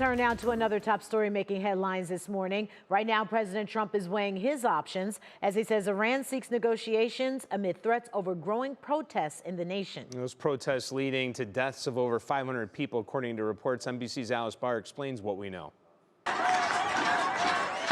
Turn now to another top story making headlines this morning. Right now, President Trump is weighing his options as he says Iran seeks negotiations amid threats over growing protests in the nation. Those protests leading to deaths of over 500 people, according to reports. NBC's Alice Barr explains what we know.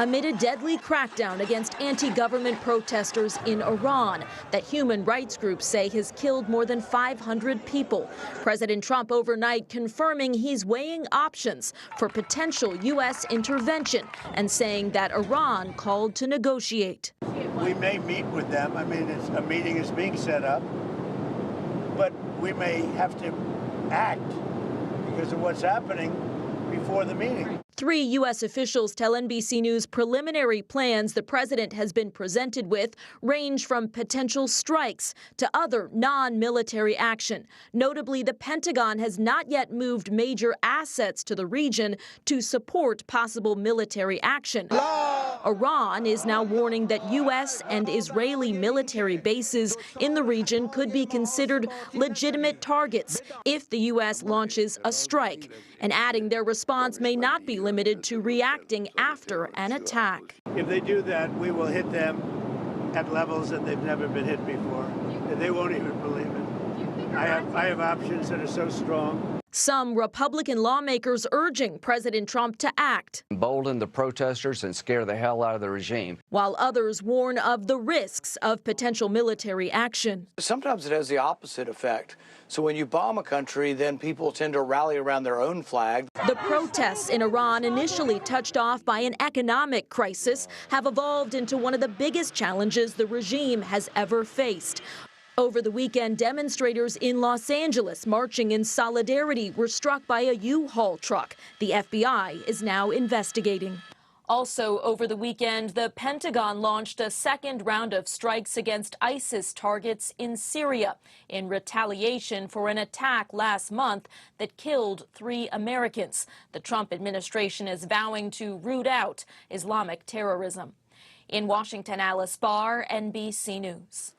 Amid a deadly crackdown against anti-government protesters in Iran that human rights groups say has killed more than 500 people, President Trump overnight confirming he's weighing options for potential U.S. intervention and saying that Iran called to negotiate. We may meet with them. I mean, a meeting is being set up, but we may have to act because of what's happening before the meeting. 3 U.S. officials tell NBC News preliminary plans the president has been presented with range from potential strikes to other non-military action. Notably, the Pentagon has not yet moved major assets to the region to support possible military action. Iran is now warning that U.S. and Israeli military bases in the region could be considered legitimate targets if the U.S. launches a strike, and adding their response may not be limited to reacting after an attack. If they do that, we will hit them at levels that they've never been hit before. They won't even believe it. I have options that are so strong. Some Republican lawmakers urging President Trump to act, embolden the protesters and scare the hell out of the regime, while others warn of the risks of potential military action. Sometimes it has the opposite effect. So when you bomb a country, then people tend to rally around their own flag. The protests in Iran, initially touched off by an economic crisis, have evolved into one of the biggest challenges the regime has ever faced. Over the weekend, demonstrators in Los Angeles marching in solidarity were struck by a U-Haul truck. The FBI is now investigating. Also, over the weekend, the Pentagon launched a second round of strikes against ISIS targets in Syria in retaliation for an attack last month that killed 3 Americans. The Trump administration is vowing to root out Islamic terrorism. In Washington, Alice Barr, NBC News.